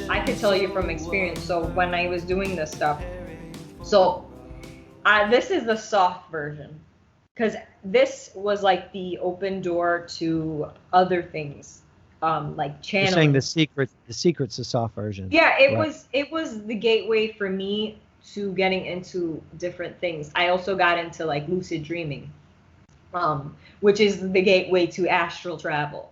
I could tell you from experience. So when I was doing this stuff, this is the soft version, because this was like the open door to other things, like channeling. You're saying the secret's the soft version. Yeah, it was the gateway for me to getting into different things. I also got into like lucid dreaming, which is the gateway to astral travel,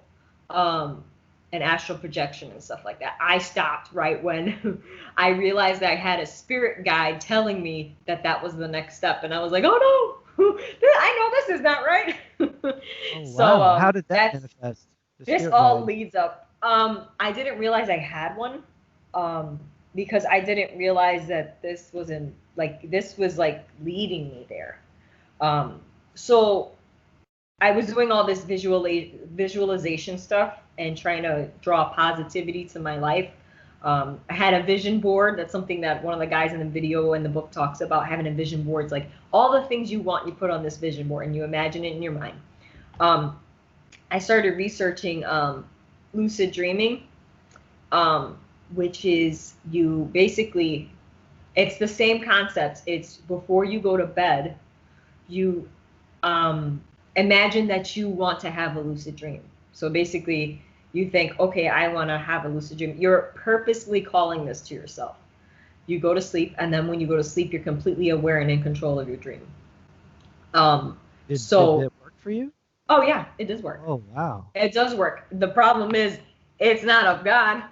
and astral projection and stuff like that. I stopped right when I realized I had a spirit guide telling me that was the next step, and I was like, oh no, I know this is not right. Oh, wow. How did that manifest? This all leads up. I didn't realize I had one, because I didn't realize that this was leading me there. So I was doing all this visualization stuff and trying to draw positivity to my life. I had a vision board. That's something that one of the guys in the video and the book talks about, having a vision board. It's like all the things you want, you put on this vision board and you imagine it in your mind. I started researching lucid dreaming, which is it's the same concept. It's before you go to bed, you imagine that you want to have a lucid dream. So basically, you think, okay, I want to have a lucid dream. You're purposely calling this to yourself. You go to sleep, and then when you go to sleep, you're completely aware and in control of your dream. Did it work for you? Oh, yeah, it does work. Oh, wow. It does work. The problem is, it's not of God.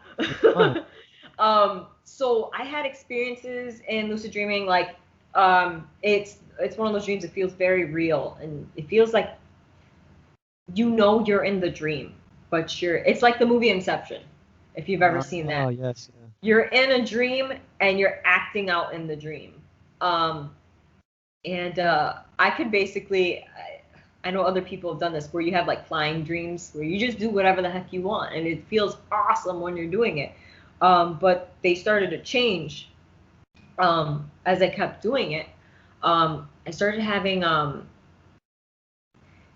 So I had experiences in lucid dreaming, like, it's one of those dreams that feels very real, and it feels like you're in the dream, but it's like the movie Inception, if you've ever seen that. Oh, yes. Yeah. You're in a dream and you're acting out in the dream. I could basically, I know other people have done this, where you have like flying dreams where you just do whatever the heck you want, and it feels awesome when you're doing it. But they started to change as I kept doing it. I started having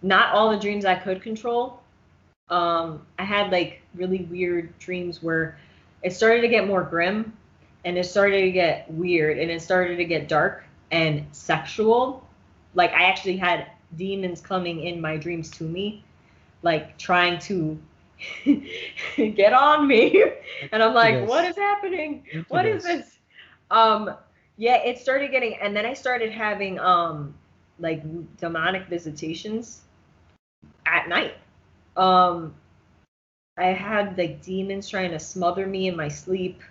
not all the dreams I could control. I had like really weird dreams where it started to get more grim, and it started to get weird, and it started to get dark and sexual. Like I actually had demons coming in my dreams to me, like trying to get on me. And I'm like, what is happening? What is this? Yeah, it started getting, and then I started having like demonic visitations at night. I had like demons trying to smother me in my sleep.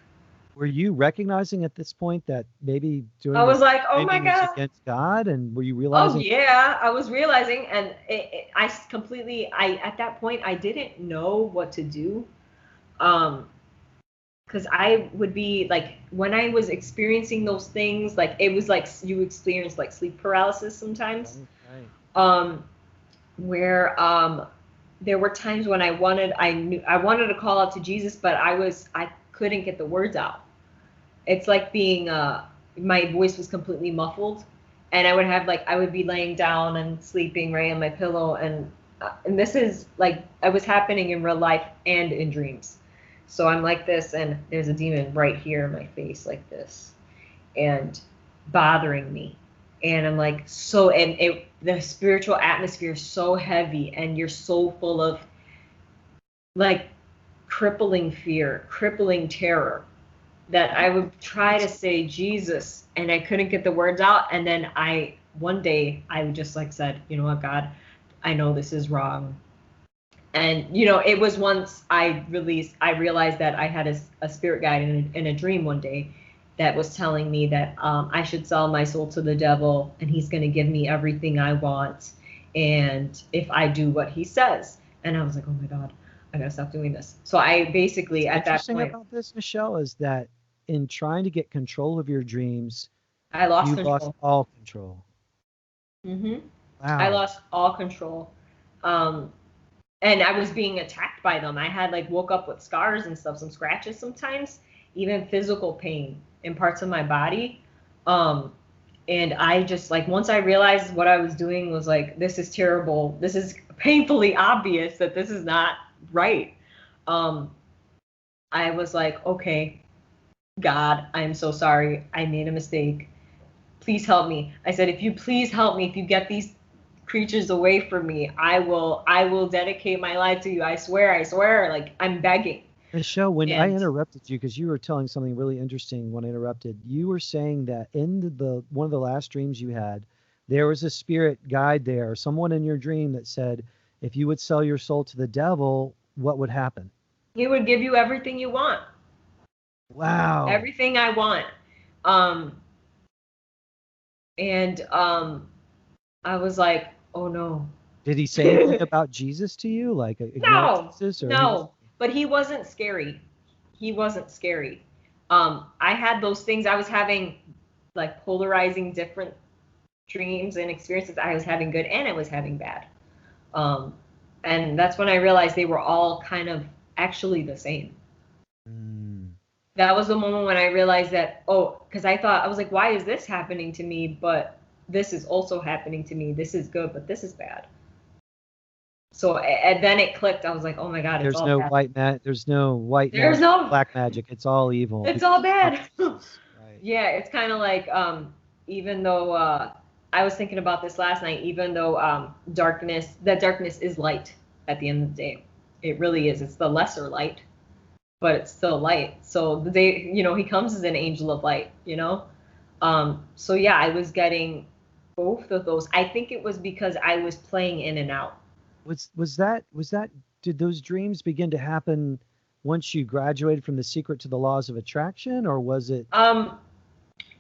Were you recognizing at this point that maybe doing I was like, oh my God, against God? And were you realizing? Oh yeah, I was realizing, and at that point I didn't know what to do, because I would be like, when I was experiencing those things, like it was like you experience like sleep paralysis sometimes. Okay. Where there were times when I wanted to call out to Jesus, but I couldn't get the words out. It's like being my voice was completely muffled, and I would be laying down and sleeping right on my pillow, and this is like it was happening in real life and in dreams. So I'm like this, and there's a demon right here in my face like this, and bothering me. And I'm like, the spiritual atmosphere is so heavy, and you're so full of like crippling fear, crippling terror, that I would try to say Jesus, and I couldn't get the words out. And then one day I just like said, you know what, God, I know this is wrong. And it was once I realized that I had a spirit guide in a dream one day that was telling me that I should sell my soul to the devil, and he's going to give me everything I want, and if I do what he says. And I was like, oh my God, I gotta stop doing this. So I basically, at that point, about this, Michelle, is that in trying to get control of your dreams, I lost you control. lost all control. Mm-hmm. Wow. I lost all control. And I was being attacked by them. I had woke up with scars and stuff, some scratches sometimes, even physical pain in parts of my body. And I just once I realized what I was doing was this is terrible. This is painfully obvious that this is not right. I was like, okay, God, I'm so sorry. I made a mistake. Please help me. I said, if you please help me, if you get these creatures away from me, I will dedicate my life to you. I swear. Like, I'm begging. Michelle, when I And interrupted you, because you were telling something really interesting when I interrupted, you were saying that in the one of the last dreams you had, there was a spirit guide there, someone in your dream that said, if you would sell your soul to the devil, what would happen? he would give you everything you want. Wow. Everything I want. Um, and I was like, oh no. Did he say anything about Jesus to you? Like acknowledge No, Jesus or he was no. But he wasn't scary. He wasn't scary. I had those things. I was having like polarizing different dreams and experiences. I was having good and I was having bad. Um, and that's when I realized they were all kind of actually the same. Mm. That was the moment when I realized that, oh, because I was like, why is this happening to me? But this is also happening to me. This is good, but this is bad. So and then it clicked. I was like, oh my God, it's There's all no bad. there's no white There's magic, no, black magic. It's all evil it's because all it's not bad. Jesus. Right. Yeah, it's kind of like, even though I was thinking about this last night, even though that darkness is light at the end of the day. It really is. It's the lesser light, but it's still light. So the day, he comes as an angel of light, So yeah, I was getting both of those. I think it was because I was playing in and out. Was that did those dreams begin to happen once you graduated from The Secret to the Laws of Attraction, or was it?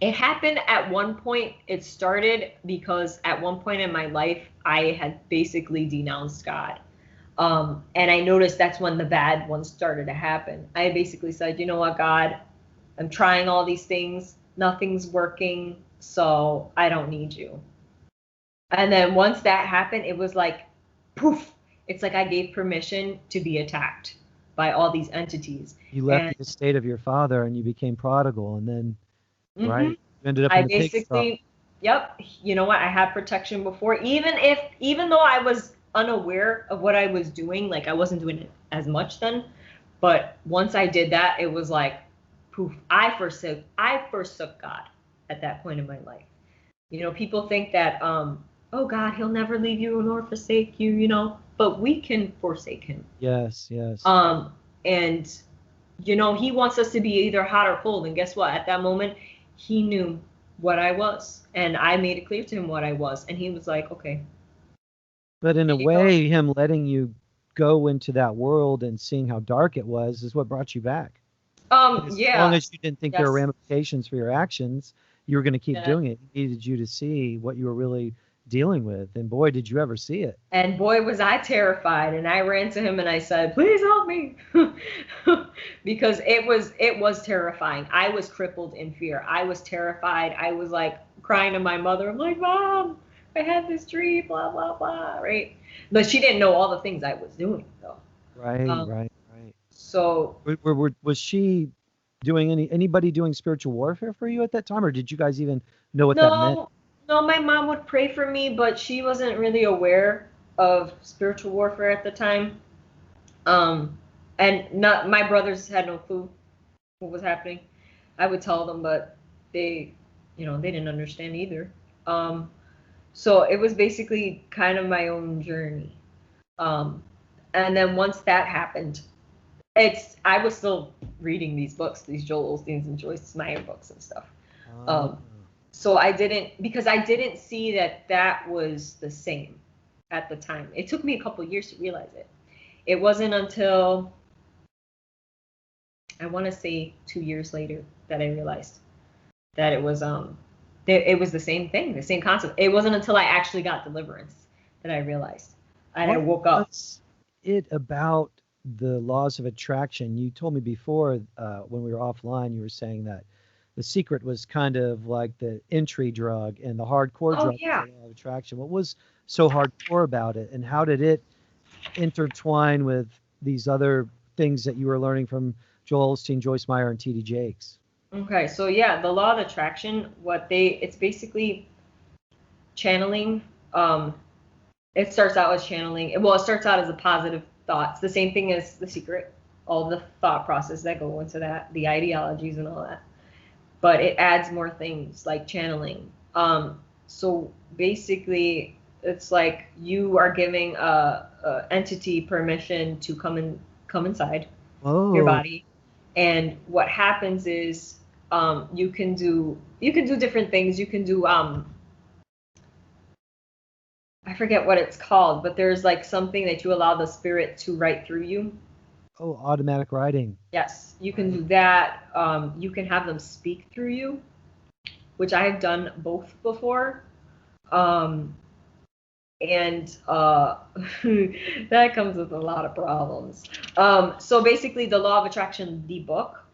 It happened at one point. It started because at one point in my life, I had basically denounced God. And I noticed that's when the bad ones started to happen. I basically said, you know what, God, I'm trying all these things. Nothing's working. So I don't need you. And then once that happened, it was like, poof. It's like I gave permission to be attacked by all these entities. You left And the estate of your father and you became prodigal, and then right, mhm, you ended up I in the pigsty. basically, yep, you know what? I had protection before, even though I was unaware of what I was doing, like I wasn't doing it as much then. But once I did that, it was like, poof, I forsook God at that point in my life. People think that, oh God, he'll never leave you nor forsake you, but we can forsake him. Yes, yes. And he wants us to be either hot or cold. And guess what? At that moment, he knew what I was, and I made it clear to him what I was, and he was like, okay, But in here a you go. way, him letting you go into that world and seeing how dark it was is what brought you back. Because as long Yeah, as you didn't think there were yes, ramifications for your actions, you were going to keep yeah. doing it. He needed you to see what you were really dealing with. And boy, did you ever see it. And boy, was I terrified. And I ran to him and I said, please help me. Because it was terrifying. I was crippled in fear. I was terrified. I was like crying to my mother. I'm like, Mom, I had this dream, blah, blah, blah, right? But she didn't know all the things I was doing, though. Right, Um, right, right. so Was she doing anybody doing spiritual warfare for you at that time, or did you guys even know what that meant? no, no, my mom would pray for me, but she wasn't really aware of spiritual warfare at the time. Um, and not my brothers had no clue what was happening. I would tell them, but they didn't understand either. Um, so it was basically kind of my own journey. Um, and then once that happened, I was still reading these books, these Joel Osteen's and Joyce Meyer books and stuff. Ah, Um, so I didn't, because I didn't see that was the same at the time. It took me a couple years to realize it. It wasn't until I want to say 2 years later that I realized that it was the same thing, the same concept. It wasn't until I actually got deliverance that I realized, and I what woke up. was it about the laws of attraction? You told me before when we were offline, you were saying that the secret was kind of like the entry drug and the hardcore Oh drug was yeah. the law of attraction. What was so hardcore about it, and how did it intertwine with these other things that you were learning from Joel Osteen, Joyce Meyer, and T.D. Jakes? Okay. So yeah, the law of attraction. It's basically channeling. It starts out as channeling. Well, it starts out as a positive thought. It's the same thing as the secret. all the thought process that go into that, the ideologies and all that. But it adds more things like channeling. So basically, it's like you are giving a entity permission to come inside your Oh, body, and what happens is you can do different things. You can do I forget what it's called, but there's like something that you allow the spirit to write through you. oh, automatic writing. Yes, you can Right. do that. You can have them speak through you, which I have done both before. Um, and that comes with a lot of problems. So basically, the Law of Attraction, the book,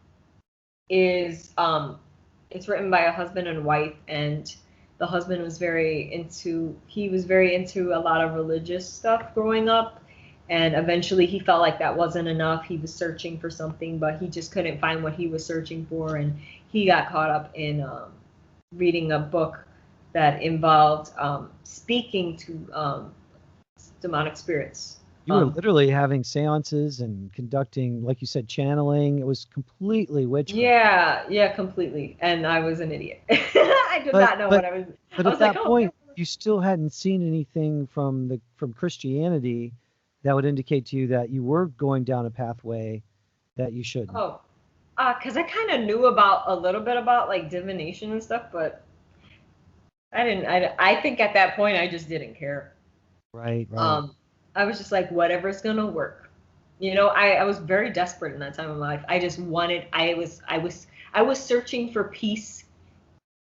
is it's written by a husband and wife, and the husband was very into a lot of religious stuff growing up, and eventually he felt like that wasn't enough. He was searching for something, but he just couldn't find what he was searching for, and he got caught up in reading a book that involved speaking to demonic spirits. You were literally having seances and conducting, like you said, channeling. It was completely witchcraft. Yeah, completely. And I was an idiot. I did But not know but what I was. but I at was like, that oh, point, you still hadn't seen anything from Christianity that would indicate to you that you were going down a pathway that you shouldn't. oh, because I kind of knew about a little bit about like divination and stuff, but I didn't. I think at that point I just didn't care. Right, right. Um, I was just like, whatever's gonna work. I was very desperate in that time of my life. I just wanted. I was searching for peace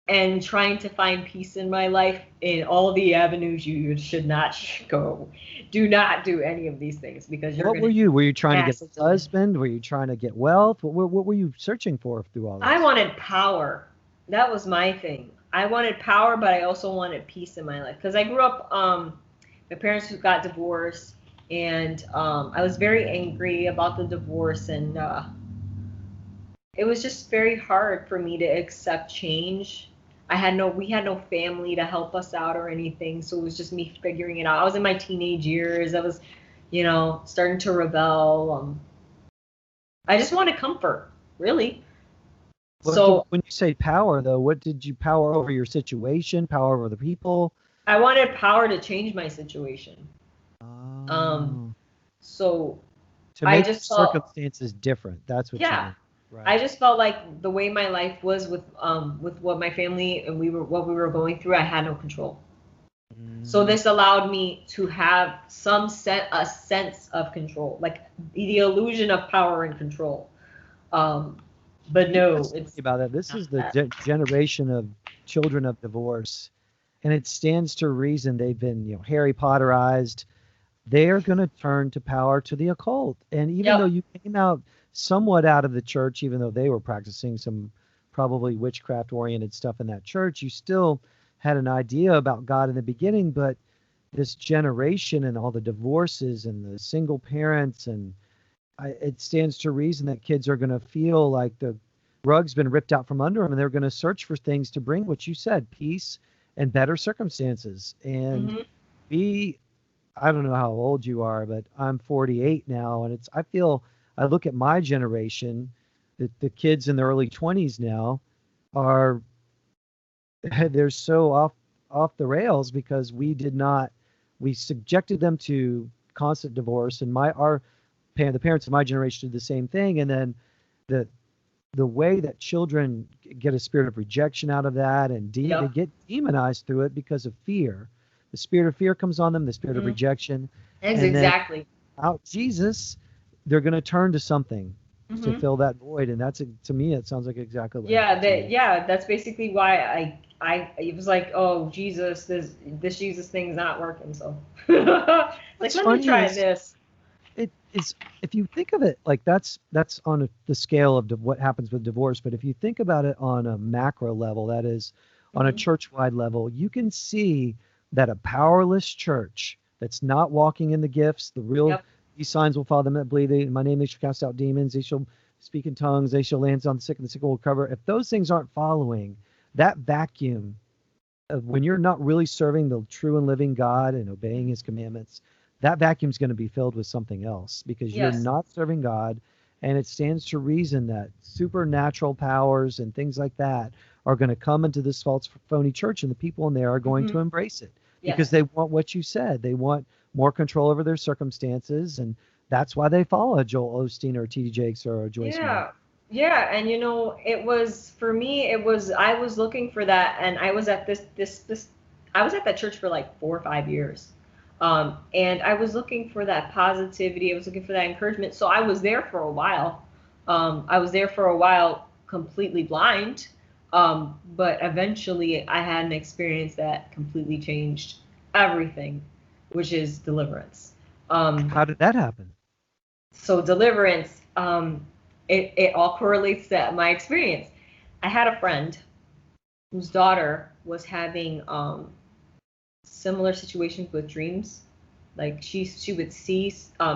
and trying to find peace in my life in all the avenues you should not go. Do not do any of these things because you're What gonna were you? Were you trying to get massive a husband? Were you trying to get wealth? What were you searching for through all I this? wanted power. That was my thing. I wanted power, but I also wanted peace in my life because I grew up. My parents got divorced, and I was very angry about the divorce, and it was just very hard for me to accept change. We had no family to help us out or anything, so it was just me figuring it out. I was in my teenage years. I was, starting to rebel. I just wanted comfort, really. So When you say power, though, what did you power over your situation, power over the people? I wanted power to change my situation. Um, Oh, so to I make just felt, circumstances different. That's what you yeah, mean. I Right. just felt like the way my life was with what my family and what we were going through, I had no control. So Mm. this allowed me to have a sense of control, like the illusion of power and control. Um, but You know no, what's funny it's about that? This not is the that. generation of children of divorce, and it stands to reason they've been, Harry Potterized. They are going to turn to power, to the occult. And even though Yep. you came out somewhat out of the church, even though they were practicing some probably witchcraft oriented stuff in that church, you still had an idea about God in the beginning. But this generation and all the divorces and the single parents, and it stands to reason that kids are going to feel like the rug's been ripped out from under them, and they're going to search for things to bring what you said, peace and better circumstances. And Hmm. be I don't know how old you are, but I'm 48 now, and I look at my generation, the kids in the early 20s now are they're so off the rails because we subjected them to constant divorce, and the parents of my generation did the same thing, and then the the way that children get a spirit of rejection out of that, and they Yep. get demonized through it because of fear. The spirit of fear comes on them, the spirit of Hmm. rejection, and then Exactly. out Jesus, they're going to turn to something to Hmm. fill that void, and to me, it sounds like exactly what Yeah, happened to you. that's basically why it was like, oh Jesus, this Jesus thing's not working, so like What's let me funny try is this. it is if you think of it like that's on the scale of what happens with divorce, but if you think about it on a macro level, that is on a Hmm. church-wide level, you can see that a powerless church that's not walking in the gifts, the real Yep. these signs will follow them that believe. In my name they shall cast out demons, they shall speak in tongues, they shall lay hands on the sick, and the sick will recover. If those things aren't following, that vacuum of when you're not really serving the true and living God and obeying his commandments, that vacuum's going to be filled with something else because you're Yes. not serving God, And it stands to reason that supernatural powers and things like that are going to come into this false phony church, and the people in there are going to embrace it because they want what you said. They want more control over their circumstances, and that's why they follow Joel Osteen or T.D. Jakes or Joyce Meyer. Yeah, and it was, for me, I was looking for that, and I was at I was at that church for like 4 or 5 years. And I was looking for that positivity. I was looking for that encouragement. So I was there for a while. I was there for a while completely blind. But eventually I had an experience that completely changed everything, which is deliverance. How did that happen? So deliverance, it all correlates to my experience. I had a friend whose daughter was having similar situations with dreams. Like she would see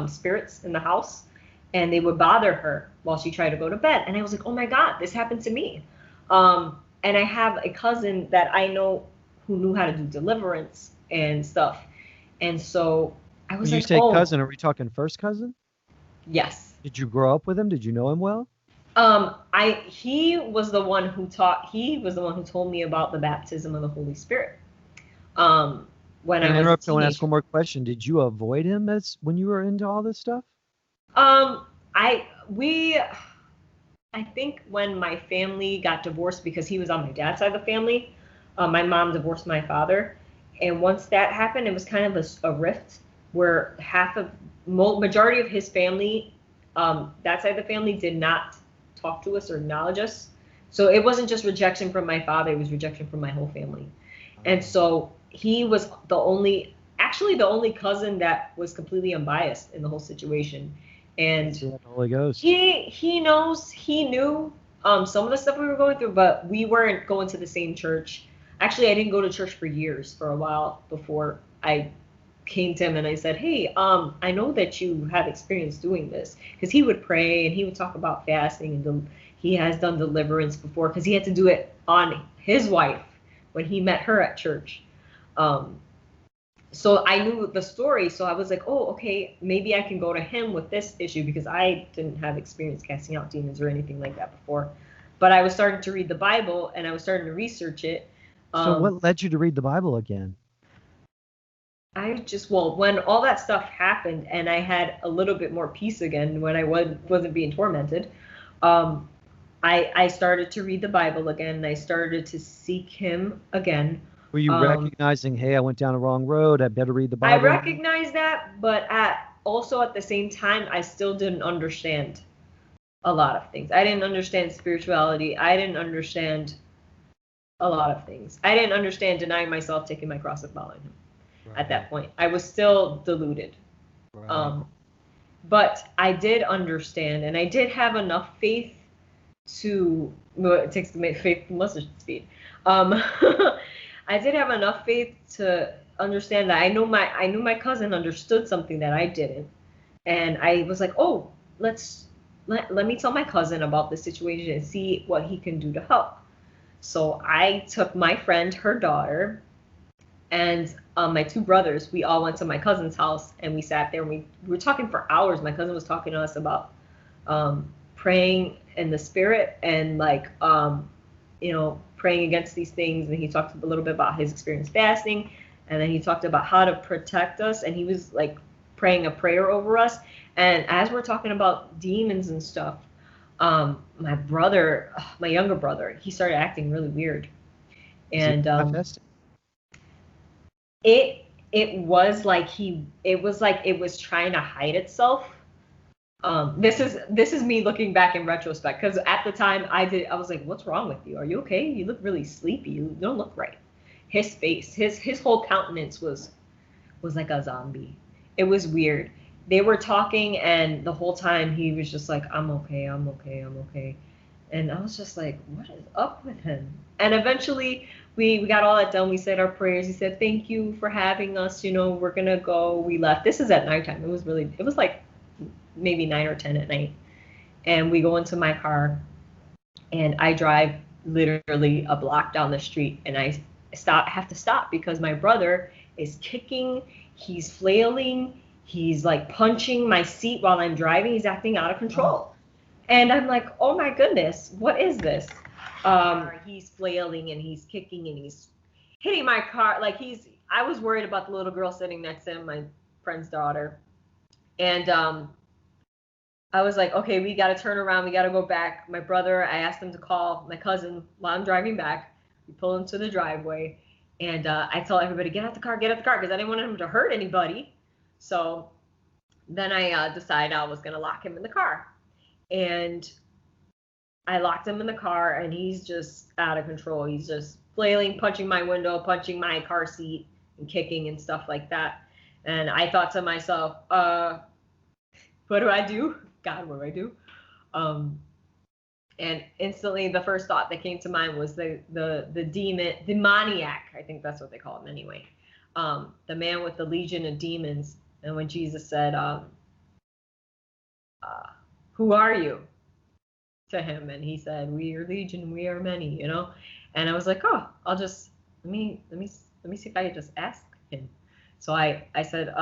spirits in the house, and they would bother her while she tried to go to bed. And I was like, oh my God, this happened to me. And I have a cousin that I know who knew how to do deliverance and stuff. And so I was when like, you say cousin, are we talking first cousin? Yes. Did you grow up with him? Did you know him well? He was the one who told me about the baptism of the Holy Spirit. When I was a teenager. I want to ask one more question. Did you avoid him when you were into all this stuff? I think when my family got divorced, because he was on my dad's side of the family, my mom divorced my father, and once that happened, it was kind of a rift where majority of his family, that side of the family, did not talk to us or acknowledge us. So it wasn't just rejection from my father, it was rejection from my whole family. And so he was the only cousin that was completely unbiased in the whole situation. And the Holy Ghost. He knew some of the stuff we were going through, but we weren't going to the same church. Actually, I didn't go to church for years, for a while, before I came to him and I said, hey, I know that you have experience doing this, because he would pray and he would talk about fasting, and he has done deliverance before, because he had to do it on his wife when he met her at church. So I knew the story, so I was like, oh, okay, maybe I can go to him with this issue, because I didn't have experience casting out demons or anything like that before. But I was starting to read the Bible, and I was starting to research it. So what led you to read the Bible again? When all that stuff happened and I had a little bit more peace again, when I wasn't being tormented, I started to read the Bible again, and I started to seek him again. Were you recognizing, hey, I went down the wrong road, I better read the Bible? I recognized that, but also at the same time, I still didn't understand a lot of things. I didn't understand spirituality. I didn't understand a lot of things. I didn't understand denying myself, taking my cross, and following him. Right. At that point, I was still deluded. Right. But I did understand, and I did have enough faith it takes faith to mustard seed. I did have enough faith to understand that I knew my cousin understood something that I didn't, and I was like, oh, let me tell my cousin about this situation and see what he can do to help. So I took my friend, her daughter, and my 2 brothers. We all went to my cousin's house, and we sat there, and we were talking for hours. My cousin was talking to us about praying in the spirit, and praying against these things. And he talked a little bit about his experience fasting, and then he talked about how to protect us, and he was like praying a prayer over us. And as we're talking about demons and stuff, my younger brother, he started acting really weird. And it was like it was trying to hide itself. This is me looking back in retrospect, because at the time I was like, what's wrong with you? Are you okay? You look really sleepy. You don't look right. His face, his whole countenance was like a zombie. It was weird. They were talking, and the whole time he was just like, I'm okay. And I was just like, what is up with him? And eventually we got all that done. We said our prayers. He said, thank you for having us. We're going to go. We left. This is at nighttime. It was like maybe 9 or 10 at night. And we go into my car, and I drive literally a block down the street, and I have to stop because my brother is kicking. He's flailing. He's like punching my seat while I'm driving. He's acting out of control. And I'm like, oh my goodness, what is this? He's flailing and he's kicking and he's hitting my car. Like I was worried about the little girl sitting next to him, my friend's daughter. And I was like, okay, we got to turn around. We got to go back. My brother, I asked him to call my cousin while I'm driving back. We pull into the driveway. And I tell everybody, get out the car, because I didn't want him to hurt anybody. So then I decided I was going to lock him in the car. And I locked him in the car, and he's just out of control. He's just flailing, punching my window, punching my car seat, and kicking and stuff like that. And I thought to myself, what do I do? God, what do I do? And instantly the first thought that came to mind was the demoniac. I think that's what they call him anyway. The man with the legion of demons. And when Jesus said, who are you? To him, and he said, we are legion, we are many, you know. And I was like, oh, I'll just let me see if I could just ask him. So I said,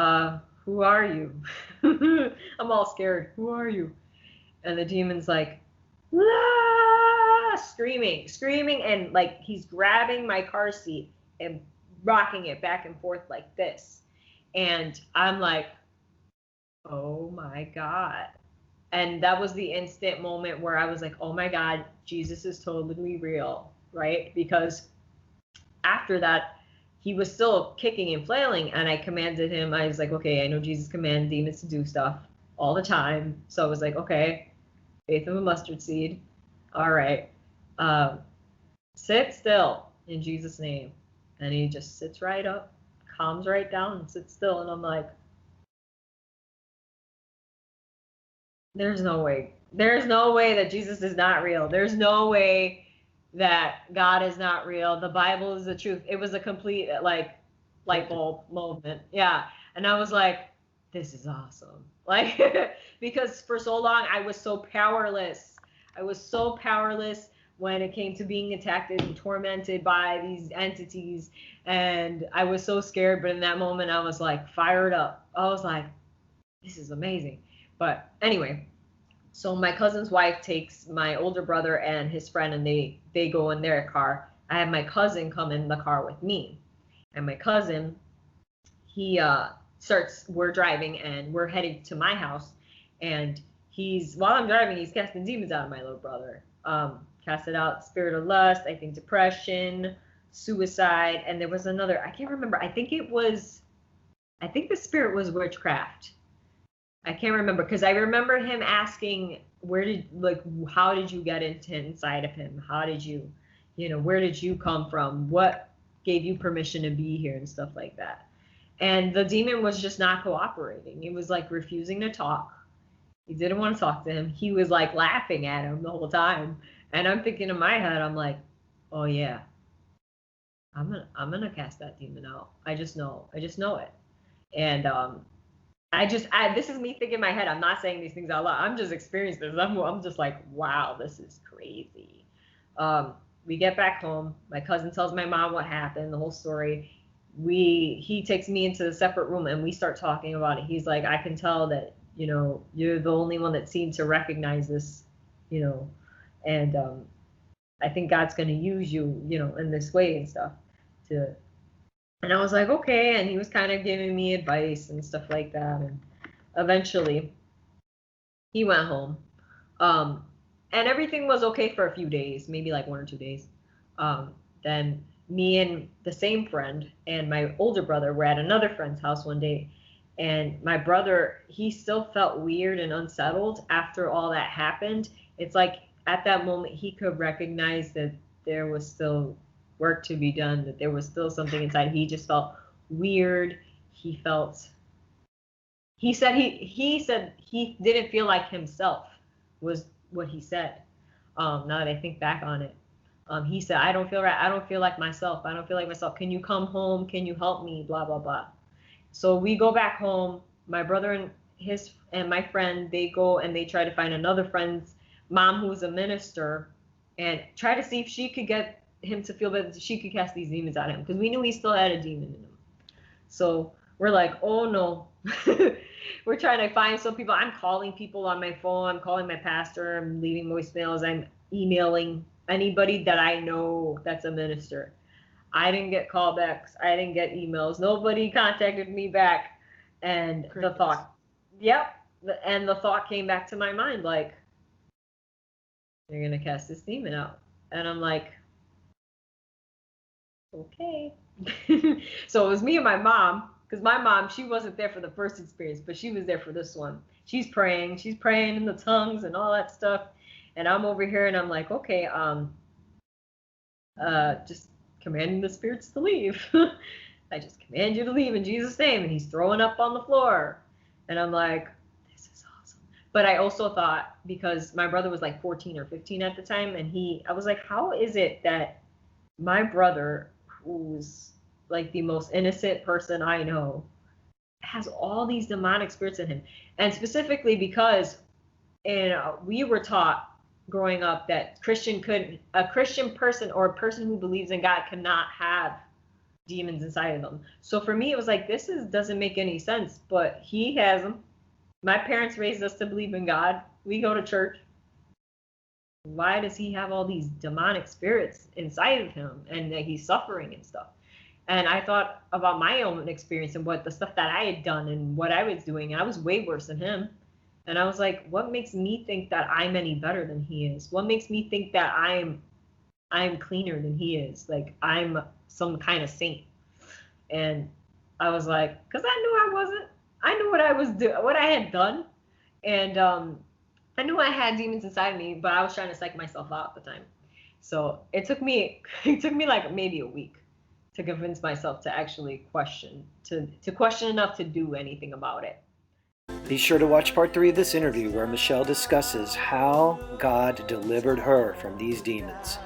who are you? I'm all scared. Who are you? And the demon's like, ah! screaming, and like he's grabbing my car seat and rocking it back and forth like this. And I'm like, oh my God. And that was the instant moment where I was like, oh my God, Jesus is totally real, right? Because after that, he was still kicking and flailing, and I commanded him. I was like, okay, I know Jesus commanded demons to do stuff all the time. So I was like, okay, faith of a mustard seed. All right. Sit still in Jesus' name. And he just sits right up, calms right down, and sits still. And I'm like, there's no way. There's no way that Jesus is not real. There's no way that God is not real. The Bible is the truth. It was a complete like light bulb moment. Yeah. And I was like, this is awesome. Like, because for so long I was so powerless. I was so powerless when it came to being attacked and tormented by these entities. And I was so scared. But in that moment, I was like fired up. I was like, this is amazing. But anyway, so my cousin's wife takes my older brother and his friend, and they go in their car. I have my cousin come in the car with me. And my cousin, we're driving and we're heading to my house. And while I'm driving, he's casting demons out of my little brother. Casted out spirit of lust, I think depression, suicide, and there was another, I can't remember. I think the spirit was witchcraft. I can't remember, because I remember him asking, how did you get inside of him? How did you, where did you come from? What gave you permission to be here and stuff like that? And the demon was just not cooperating. He was like refusing to talk. He didn't want to talk to him. He was like laughing at him the whole time. And I'm thinking in my head, I'm like, oh yeah, I'm gonna cast that demon out. I just know it. And this is me thinking in my head. I'm not saying these things out loud. I'm just experiencing this. I'm just like, wow, this is crazy. We get back home. My cousin tells my mom what happened, the whole story. He takes me into a separate room and we start talking about it. He's like, I can tell that, you're the only one that seemed to recognize this, and I think God's going to use you, in this way and stuff and I was like, okay. And he was kind of giving me advice and stuff like that. And eventually he went home. And everything was okay for a few days, maybe like 1 or 2 days. Then me and the same friend and my older brother were at another friend's house one day. And my brother, he still felt weird and unsettled after all that happened. It's like at that moment he could recognize that there was still work to be done, that there was still something inside. He just felt weird. He said he didn't feel like himself, was what he said. Now that I think back on it, he said, I don't feel right. I don't feel like myself. Can you come home? Can you help me? Blah, blah, blah. So we go back home. My brother and my friend, they go and they try to find another friend's mom who was a minister and try to see if she could get him to feel that she could cast these demons out of him, because we knew he still had a demon in him. So we're like, oh no, We're trying to find some people. I'm calling people on my phone. I'm calling my pastor. I'm leaving voicemails. I'm emailing anybody that I know that's a minister. I didn't get callbacks. I didn't get emails. Nobody contacted me back. And the thought, and the thought came back to my mind, like, they're going to cast this demon out. And I'm like, okay. So it was me and my mom, because my mom, she wasn't there for the first experience, but she was there for this one. She's praying in the tongues and all that stuff. And I'm over here and I'm like, okay, just commanding the spirits to leave. I just command you to leave in Jesus' name. And he's throwing up on the floor. And I'm like, this is awesome. But I also thought, because my brother was like 14 or 15 at the time, and I was like, how is it that my brother, who's like the most innocent person I know, has all these demonic spirits in him? And specifically because we were taught growing up that a Christian person or a person who believes in God cannot have demons inside of them. So for me, it was like, doesn't make any sense, but he has them. My parents raised us to believe in God. We go to church. Why does he have all these demonic spirits inside of him and that he's suffering and stuff? And I thought about my own experience and what the stuff that I had done and what I was doing. And I was way worse than him. And I was like, what makes me think that I'm any better than he is? What makes me think that I'm cleaner than he is? Like I'm some kind of saint. And I was like, because I knew I wasn't. I knew what I was doing, what I had done. And I knew I had demons inside of me, but I was trying to psych myself out at the time. So it took me like maybe a week to convince myself to actually question, to question enough to do anything about it. Be sure to watch part 3 of this interview where Michelle discusses how God delivered her from these demons.